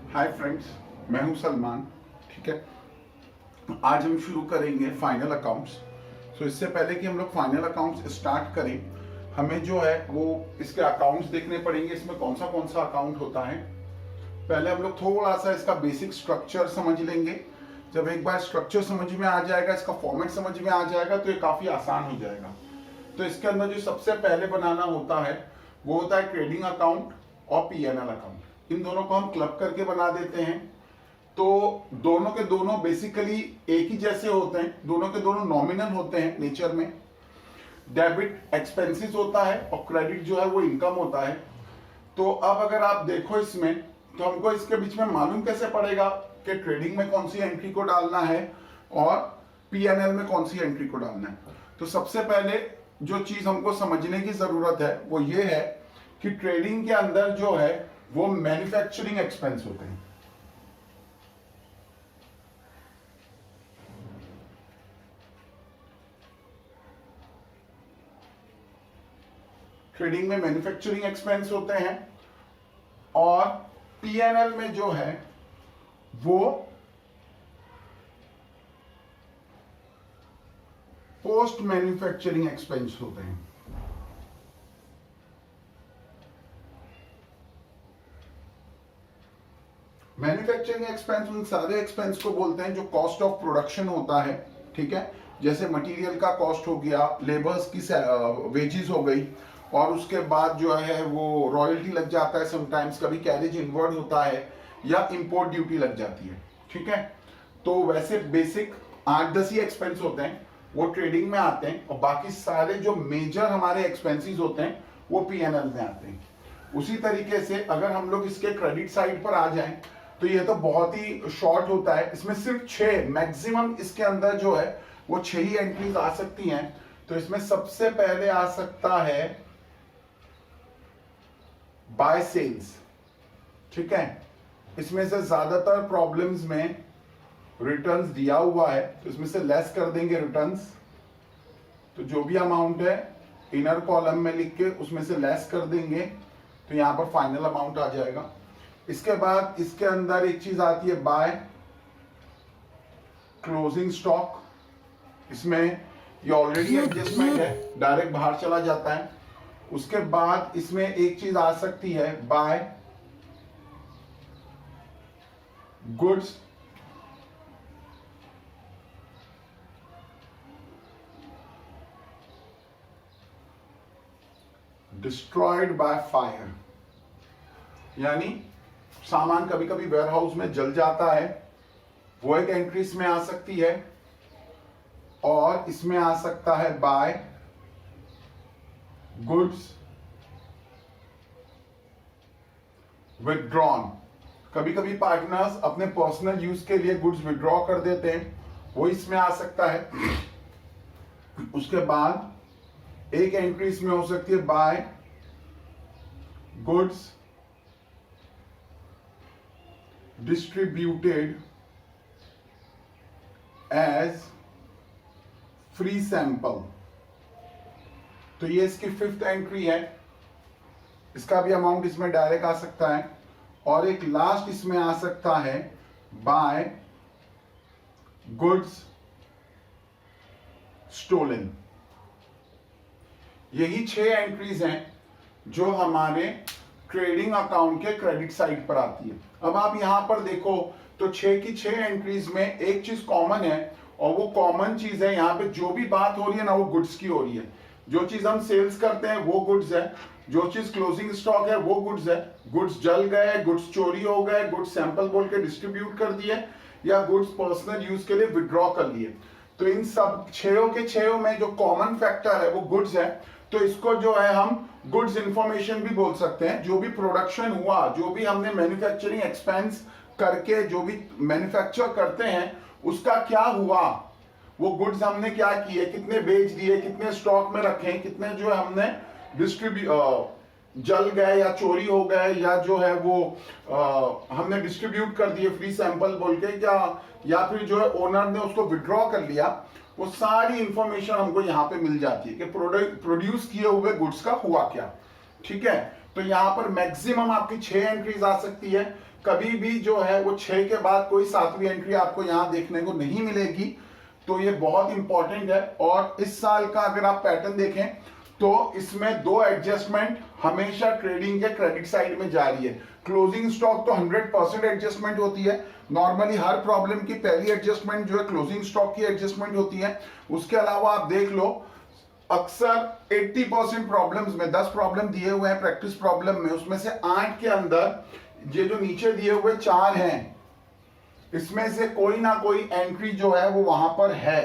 Hi friends, मैं हूं सलमान। ठीक है, आज हम शुरू करेंगे फाइनल अकाउंट्स। इससे पहले कि हम लोग फाइनल अकाउंट्स स्टार्ट करें, हमें जो है वो इसके अकाउंट्स देखने पड़ेंगे। इसमें कौन सा अकाउंट होता है, पहले हम लोग थोड़ा सा इसका बेसिक स्ट्रक्चर समझ लेंगे। जब एक बार स्ट्रक्चर समझ में आ जाएगा, इसका फॉर्मेट समझ में आ जाएगा, तो ये काफी आसान हो जाएगा। तो इसके अंदर जो सबसे पहले बनाना होता है वो होता है ट्रेडिंग अकाउंट और पीएनएल अकाउंट। इन दोनों को हम क्लब करके बना देते हैं। तो दोनों के दोनों बेसिकली एक ही जैसे होते हैं, दोनों के दोनों नॉमिनल होते हैं नेचर में। डेबिट एक्सपेंसेस होता है और क्रेडिट जो है वो इनकम होता है। तो अब अगर आप देखो इसमें, तो हमको इसके बीच में मालूम कैसे पड़ेगा कि ट्रेडिंग में कौन सी एंट्री को डालना है और पीएनएल में कौन सी एंट्री को डालना है। तो सबसे पहले जो चीज हमको समझने की जरूरत है वो ये है कि ट्रेडिंग के अंदर जो है वो मैन्युफैक्चरिंग एक्सपेंस होते हैं। ट्रेडिंग में मैन्युफैक्चरिंग एक्सपेंस होते हैं और पीएनएल में जो है वो पोस्ट मैन्युफैक्चरिंग एक्सपेंस होते हैं। मैन्युफैक्चरिंग एक्सपेंस उन सारे एक्सपेंस को बोलते हैं जो कॉस्ट ऑफ प्रोडक्शन होता है। ठीक है, जैसे मटेरियल का कॉस्ट हो गया, लेबर्स की वेजेस हो गई, और उसके बाद जो है वो रॉयल्टी लग जाता है, समटाइम्स कभी कैरेज इनवर्ड होता है या इंपोर्ट ड्यूटी लग जाती है। ठीक है, तो वैसे बेसिक 8-10 ही एक्सपेंस होते हैं, वो ट्रेडिंग में आते हैं, और बाकी सारे जो मेजर हमारे एक्सपेंसेस होते हैं वो पीएनएल में आते हैं। उसी तरीके से अगर हम लोग इसके क्रेडिट साइड पर आ जाएं, तो ये तो बहुत ही शॉर्ट होता है। इसमें सिर्फ 6 मैक्सिमम इसके अंदर जो है वो 6 ही एंट्रीज आ सकती हैं। तो इसमें सबसे पहले आ सकता है बाय सेल्स। ठीक है, इसमें से ज्यादातर प्रॉब्लम्स में रिटर्न्स दिया हुआ है, तो इसमें से लेस कर देंगे रिटर्न्स। तो जो भी अमाउंट है इनर कॉलम में लिख के उसमें से लेस कर देंगे, तो यहां पर फाइनल अमाउंट आ जाएगा। इसके बाद इसके अंदर एक चीज आती है बाय क्लोजिंग स्टॉक। इसमें ये ऑलरेडी एडजस्टमेंट है, डायरेक्ट बाहर चला जाता है। उसके बाद इसमें एक चीज आ सकती है by goods destroyed by fire, यानी सामान कभी कभी वेयरहाउस में जल जाता है, वो एक एंट्री इसमें आ सकती है। और इसमें आ सकता है बाय गुड्स विथड्रॉन। कभी कभी पार्टनर्स अपने पर्सनल यूज के लिए गुड्स विथड्रॉ कर देते हैं, वो इसमें आ सकता है। उसके बाद एक एंट्री इसमें हो सकती है by goods distributed as free sample। तो ये इसकी 5th एंट्री है, इसका भी अमाउंट इसमें डायरेक्ट आ सकता है। और एक लास्ट इसमें आ सकता है बाय गुड्स स्टोलन। यही 6 एंट्रीज हैं जो हमारे ट्रेडिंग अकाउंट के क्रेडिट साइड पर आती है। अब आप यहां पर देखो तो 6 की 6 एंट्रीज में एक चीज कॉमन है, और वो कॉमन चीज है यहां पे जो भी बात हो रही है ना वो गुड्स की हो रही है। जो चीज हम सेल्स करते हैं वो गुड्स है, जो चीज क्लोजिंग स्टॉक है वो गुड्स है। गुड्स जल गए, गुड्स चोरी हो गए, गुड्स सैंपल बोल के डिस्ट्रीब्यूट कर दिए, या गुड्स पर्सनल यूज के लिए विड्रॉ कर लिए। तो इन सब 6 के 6 में जो कॉमन फैक्टर है वो गुड्स है। तो इसको जो है हम गुड्स इंफॉर्मेशन भी बोल सकते हैं। जो भी प्रोडक्शन हुआ, जो भी हमने मैन्युफैक्चरिंग एक्सपेंस करके जो भी मैन्युफैक्चर करते हैं उसका क्या हुआ, वो गुड्स हमने क्या किए, कितने बेच दिए, कितने स्टॉक में रखे, कितने जो है हमने जल गए या चोरी हो गए, या जो है वो हमने डिस्ट्रीब्यूट कर दिए फ्री सैंपल बोल के, या फिर जो है ओनर ने उसको विड्रॉ कर लिया। वो सारी इंफॉर्मेशन हमको यहाँ पे मिल जाती है कि प्रोड्यूस किए हुए गुड्स का हुआ क्या। ठीक है, तो यहाँ पर मैक्सिमम आपकी 6 एंट्रीज आ सकती है। कभी भी जो है वो 6 के बाद कोई 7वीं एंट्री आपको यहाँ देखने को नहीं मिलेगी। तो ये बहुत इंपॉर्टेंट है। और इस साल का अगर आप पैटर्न देखें तो इसमें 2 एडजस्टमेंट हमेशा ट्रेडिंग के क्रेडिट साइड में जारी है। क्लोजिंग स्टॉक तो 100% एडजस्टमेंट होती है। नॉर्मली हर प्रॉब्लम की पहली एडजस्टमेंट जो है क्लोजिंग स्टॉक की एडजस्टमेंट होती है। उसके अलावा आप देख लो अक्सर 80% प्रॉब्लम्स में 10 प्रॉब्लम दिए हुए हैं प्रैक्टिस प्रॉब्लम में, उसमें से 8 के अंदर ये जो नीचे दिए हुए 4 हैं, इसमें से कोई ना कोई एंट्री जो है वो वहां पर है।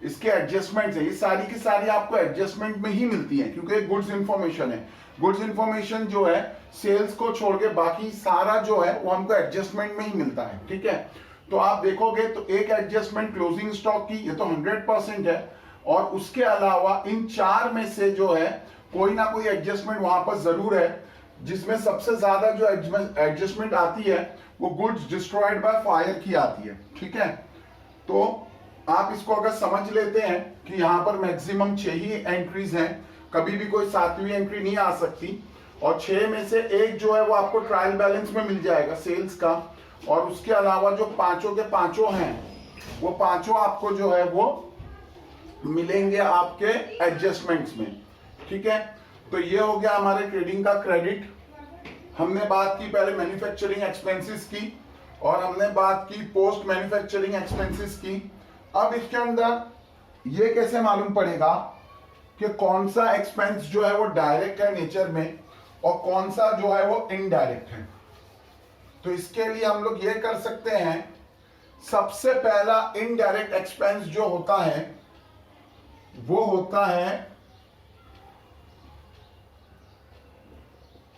इसके एडजस्टमेंट है, ये सारी की सारी आपको एडजस्टमेंट में ही मिलती है क्योंकि गुड्स इंफॉर्मेशन है। गुड्स इंफॉर्मेशन जो है सेल्स को छोड़ के बाकी सारा जो है वो हमको एडजस्टमेंट में ही मिलता है। ठीक है, तो आप देखोगे तो एक एडजस्टमेंट क्लोजिंग स्टॉक की, ये तो 100% है। और उसके अलावा इन 4 में से जो है कोई ना कोई एडजस्टमेंट वहां पर जरूर है, जिसमें सबसे ज्यादा जो एडजस्टमेंट आती है वो गुड्स डिस्ट्रॉयड बाय फायर की आती है। ठीक है, तो आप इसको अगर समझ लेते हैं कि यहाँ पर मैक्सिमम 6 ही एंट्रीज हैं, कभी भी कोई 7वीं एंट्री नहीं आ सकती। और 6 में से एक जो है वो आपको ट्रायल बैलेंस में मिल जाएगा सेल्स का। और उसके अलावा जो 5 के 5 हैं वो 5 आपको जो है वो मिलेंगे आपके एडजस्टमेंट्स में। ठीक है, तो ये हो गया हमारे ट्रेडिंग का क्रेडिट। हमने बात की पहले मैन्युफैक्चरिंग एक्सपेंसेस की और हमने बात की पोस्ट मैन्युफैक्चरिंग एक्सपेंसेस की। अब इसके अंदर ये कैसे मालूम पड़ेगा कि कौन सा एक्सपेंस जो है वो डायरेक्ट है नेचर में और कौन सा जो है वो इनडायरेक्ट है। तो इसके लिए हम लोग ये कर सकते हैं, सबसे पहला इनडायरेक्ट एक्सपेंस जो होता है वो होता है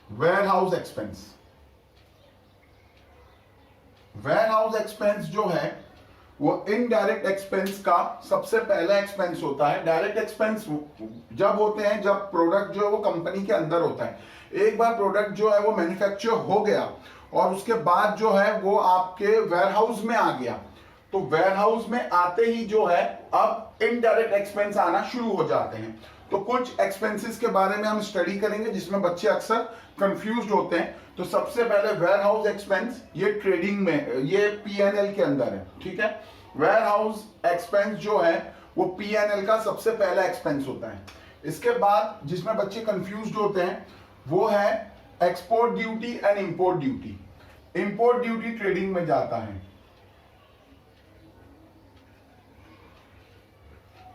वेयरहाउस एक्सपेंस। वेयरहाउस एक्सपेंस जो है वो इनडायरेक्ट एक्सपेंस का सबसे पहला एक्सपेंस होता है। डायरेक्ट एक्सपेंस जब होते हैं जब प्रोडक्ट जो है वो कंपनी के अंदर होता है। एक बार प्रोडक्ट जो है वो मैन्युफैक्चर हो गया और उसके बाद जो है वो आपके वेयरहाउस में आ गया, तो वेयरहाउस में आते ही जो है अब इनडायरेक्ट एक्सपेंस आना शुरू हो जाते हैं। तो कुछ एक्सपेंसेस के बारे में हम स्टडी करेंगे जिसमें बच्चे अक्सर कंफ्यूज्ड होते हैं। तो सबसे पहले वेयरहाउस एक्सपेंस, ये ट्रेडिंग में ये P&L के अंदर है। ठीक है, वेयरहाउस एक्सपेंस जो है वो P&L का सबसे पहला एक्सपेंस होता है। इसके बाद जिसमें बच्चे कंफ्यूज्ड होते हैं वो है export duty and import duty. Import duty trading में जाता है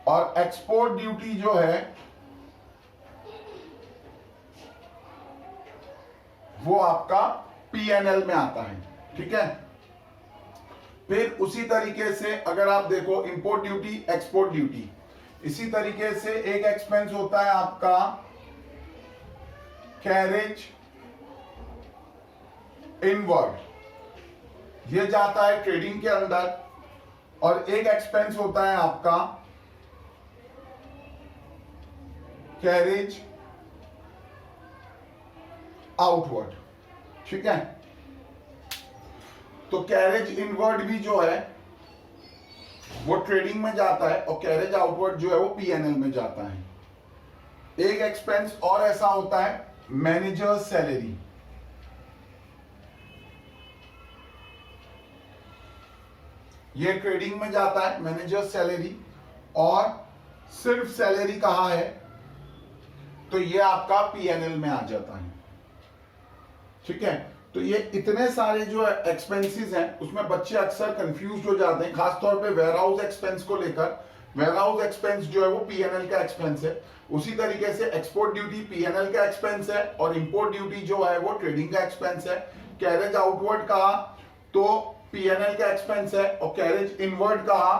और एक्सपोर्ट ड्यूटी जो है वो आपका P&L में आता है। ठीक है, फिर उसी तरीके से अगर आप देखो इंपोर्ट ड्यूटी एक्सपोर्ट ड्यूटी, इसी तरीके से एक एक्सपेंस होता है आपका कैरेज इनवर्ड, ये जाता है ट्रेडिंग के अंदर। और एक एक्सपेंस होता है आपका कैरेज आउटवर्ड। ठीक है, तो कैरेज इनवर्ड भी जो है वो ट्रेडिंग में जाता है और कैरेज आउटवर्ड जो है वो P&L में जाता है। एक एक्सपेंस और ऐसा होता है मैनेजर सैलरी। ये ट्रेडिंग में जाता है मैनेजर सैलरी, और सिर्फ सैलरी कहा है तो ये आपका P&L में आ जाता है। ठीक है, तो ये इतने सारे जो एक्सपेंसेस हैं उसमें बच्चे अक्सर कंफ्यूज हो जाते हैं, खासतौर पे वेयरहाउस एक्सपेंस को लेकर। वेयरहाउस एक्सपेंस जो है वो P&L का एक्सपेंस है। उसी तरीके से एक्सपोर्ट ड्यूटी P&L का एक्सपेंस है और इंपोर्ट ड्यूटी जो है वो ट्रेडिंग का एक्सपेंस है। कैरेज आउटवर्ड कहा तो P&L का एक्सपेंस है और कैरेज इनवर्ड कहा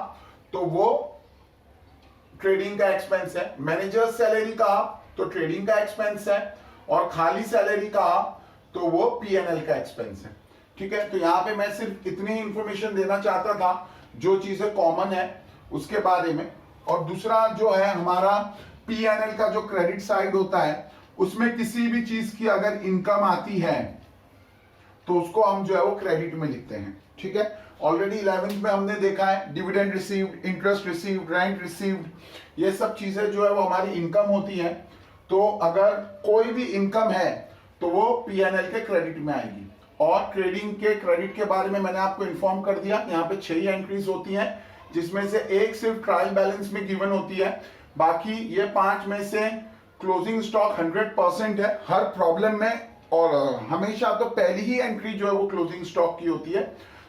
तो वो ट्रेडिंग का एक्सपेंस है। मैनेजर सैलरी कहा तो ट्रेडिंग का एक्सपेंस है और खाली सैलरी कहा तो वो P&L का एक्सपेंस है। ठीक है, तो यहां पे मैं सिर्फ इतनी ही इंफॉर्मेशन देना चाहता था जो चीजें कॉमन है उसके बारे में। और दूसरा जो है हमारा P&L का जो क्रेडिट साइड होता है उसमें किसी भी चीज की अगर इनकम आती है तो उसको हम जो है वो क्रेडिट में लिखते हैं। ठीक है, ऑलरेडी 11th में हमने देखा है dividend received, interest received, rent received, ये सब चीजें जो है वो हमारी इनकम होती है। तो अगर कोई भी इनकम है तो वो पीएनएल के क्रेडिट में आएगी। और ट्रेडिंग के क्रेडिट के बारे में मैंने आपको इन्फॉर्म कर दिया, यहाँ पे 6 एंट्रीज होती हैं, जिसमें से एक सिर्फ ट्रायल बैलेंस में गिवन होती है, बाकी ये 5 में से क्लोजिंग स्टॉक 100% है हर प्रॉब्लम में। और हमेशा तो पहली ही एंट्री जो है वो क्लोजिंग स्टॉक की होती है,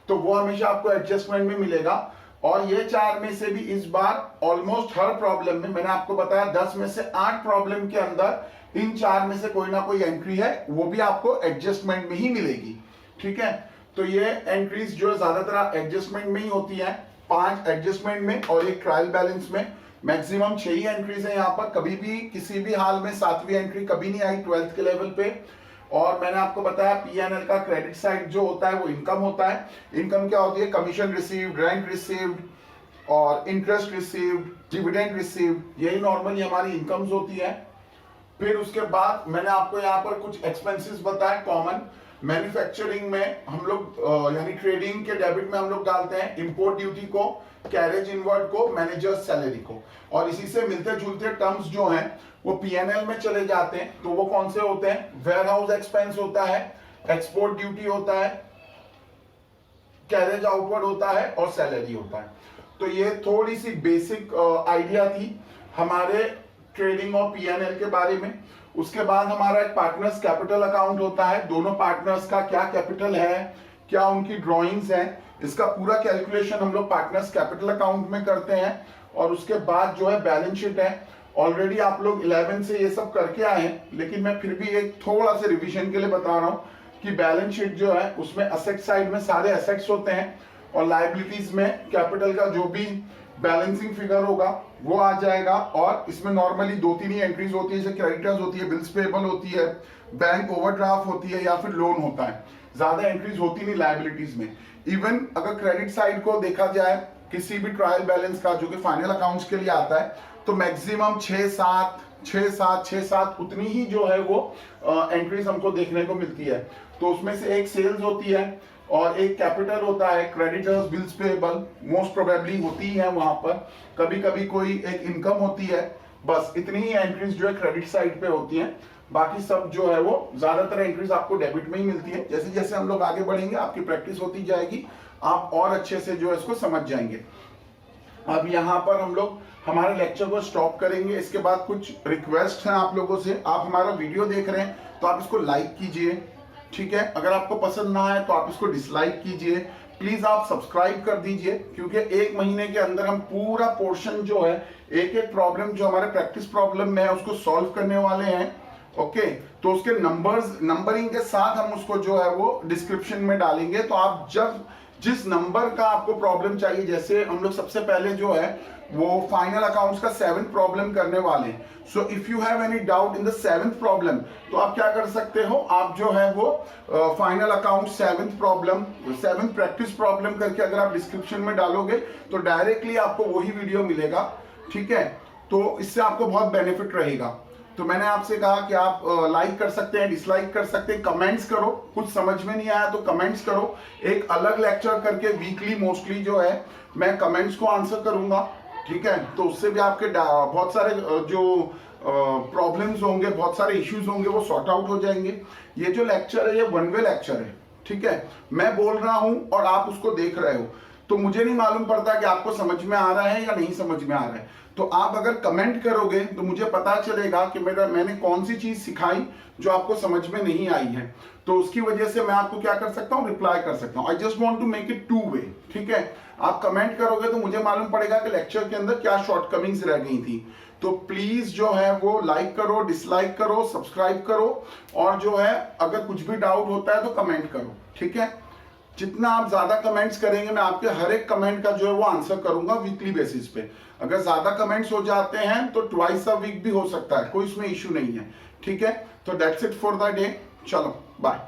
तो वो हमेशा आपको एडजस्टमेंट में मिलेगा। और ये 4 में से भी इस बार ऑलमोस्ट हर प्रॉब्लम में, मैंने आपको बताया 10 में से 8 प्रॉब्लम के अंदर इन 4 में से कोई ना कोई एंट्री है, वो भी आपको एडजस्टमेंट में ही मिलेगी। ठीक है, तो ये एंट्रीज जो ज्यादातर एडजस्टमेंट में ही होती है, 5 एडजस्टमेंट में और एक ट्रायल बैलेंस में। मैक्सिमम 6 ही एंट्रीज है यहाँ पर, कभी भी किसी भी हाल में 7वीं एंट्री कभी नहीं आई 12th के लेवल पे। और मैंने आपको बताया पीएनएल का क्रेडिट साइड जो होता है वो इनकम होता है। इनकम क्या होती है? कमीशन रिसीव्ड, रेंट रिसीव्ड और इंटरेस्ट रिसीव्ड, डिविडेंड रिसीव्ड, यही नॉर्मली हमारी इनकम्स होती है। फिर उसके बाद मैंने आपको यहाँ पर कुछ एक्सपेंसेस बताए कॉमन। मैन्युफैक्चरिंग में हम लोग यानी ट्रेडिंग के डेबिट में हम लोग डालते हैं इंपोर्ट ड्यूटी को, कैरेज इनवर्ड को, मैनेजर सैलरी को, और इसी से मिलते जुलते टर्म्स जो हैं वो पीएनएल में चले जाते हैं। तो वो कौन से होते हैं? वेयर हाउस एक्सपेंस होता है, एक्सपोर्ट ड्यूटी होता है, कैरेज आउटवर्ड होता है और सैलरी होता है। तो ये थोड़ी सी बेसिक आइडिया थी हमारे ट्रेडिंग और पीएनएल के बारे में। उसके बाद हमारा एक पार्टनर्स कैपिटल अकाउंट होता है, दोनों पार्टनर्स का क्या कैपिटल है, क्या उनकी ड्रॉइंग्स हैं, इसका पूरा कैलकुलेशन हम लोग पार्टनर्स कैपिटल अकाउंट में करते हैं। और उसके बाद जो है बैलेंस शीट है। ऑलरेडी आप लोग 11 से ये सब करके आए हैं, लेकिन मैं फिर भी एक थोड़ा सा रिवीजन के लिए बता रहा हूँ कि बैलेंस शीट जो है उसमें असेट साइड में सारे एसेट्स होते हैं और लायबिलिटीज में कैपिटल का जो भी बैलेंसिंग फिगर होगा वो आ जाएगा। और इसमें नॉर्मली 2-3 ही एंट्रीज होती है, जैसे क्रेडिटर्स होती है, बिल्स पेबल होती है, बैंक ओवरड्राफ्ट होती है या फिर लोन होता है। ज्यादा एंट्रीज होती नहीं लायबिलिटीज में। इवन अगर क्रेडिट साइड को देखा जाए किसी भी ट्रायल बैलेंस का जो कि फाइनल अकाउंट्स के लिए आता है, तो मैक्सिमम 6-7 उतनी ही जो है वो एंट्रीज हमको देखने को मिलती है। तो उसमें से एक सेल्स होती है और एक कैपिटल होता है, creditors, bills payable most probably होती है वहां पर, कभी कभी कोई एक इनकम होती है। बस इतनी ही एंट्रीज जो है क्रेडिट साइड पे होती हैं। बाकी सब जो है वो ज्यादातर एंट्रीज आपको डेबिट में ही मिलती है। जैसे जैसे हम लोग आगे बढ़ेंगे आपकी प्रैक्टिस होती जाएगी, आप और अच्छे से जो है इसको समझ जाएंगे। अब यहाँ पर हम लोग हमारे लेक्चर को स्टॉप करेंगे। इसके बाद कुछ रिक्वेस्ट है आप लोगों से। आप हमारा वीडियो देख रहे हैं तो आप इसको लाइक कीजिए, ठीक है। अगर आपको पसंद ना आए तो आप इसको डिसलाइक कीजिए। प्लीज आप सब्सक्राइब कर दीजिए, क्योंकि 1 महीने के अंदर हम पूरा पोर्शन जो है, एक एक प्रॉब्लम जो हमारे प्रैक्टिस प्रॉब्लम में है उसको सॉल्व करने वाले हैं। ओके, तो उसके नंबरिंग के साथ हम उसको जो है वो डिस्क्रिप्शन में डालेंगे। तो आप जब जिस नंबर का आपको प्रॉब्लम चाहिए, जैसे हम लोग सबसे पहले जो है वो फाइनल अकाउंट्स का 7th प्रॉब्लम करने वाले हैं। So if you have any doubt in the 7th problem, तो आप क्या कर सकते हो, आप जो है वो final account 7th problem, 7th practice problem करके अगर आप डिस्क्रिप्शन में डालोगे तो डायरेक्टली आपको वही वीडियो मिलेगा, ठीक है। तो इससे आपको बहुत बेनिफिट रहेगा। तो मैंने आपसे कहा कि आप लाइक कर सकते हैं, डिसलाइक कर सकते हैं, कमेंट्स करो, कुछ समझ में नहीं आया तो कमेंट्स करो। एक अलग लेक्चर करके वीकली मोस्टली जो है मैं कमेंट्स को आंसर करूंगा, ठीक है। तो उससे भी आपके बहुत सारे जो प्रॉब्लम्स होंगे, बहुत सारे इश्यूज होंगे वो सॉर्ट आउट हो जाएंगे। ये जो लेक्चर है ये 1 वे लेक्चर है, ठीक है। मैं बोल रहा हूं और आप उसको देख रहे हो, तो मुझे नहीं मालूम पड़ता कि आपको समझ में आ रहा है या नहीं समझ में आ रहा है। तो आप अगर कमेंट करोगे तो मुझे पता चलेगा कि मैंने कौन सी चीज सिखाई जो आपको समझ में नहीं आई है। तो उसकी वजह से मैं आपको क्या कर सकता हूँ, रिप्लाई कर सकता हूँ। I just want to make it 2 way, ठीक है। आप कमेंट करोगे तो मुझे मालूम पड़ेगा कि लेक्चर के अंदर क्या शॉर्टकमिंग्स रह गई थी। तो प्लीज जो है वो लाइक करो, डिसलाइक करो, सब्सक्राइब करो, और जो है अगर कुछ भी डाउट होता है तो कमेंट करो, ठीक है। जितना आप ज्यादा कमेंट्स करेंगे मैं आपके हर एक कमेंट का जो है वो आंसर करूंगा वीकली बेसिस पे। अगर ज्यादा कमेंट्स हो जाते हैं तो ट्वाइस अ वीक भी हो सकता है, कोई इसमें इश्यू नहीं है, ठीक है। तो that's it for the day. चलो बाय।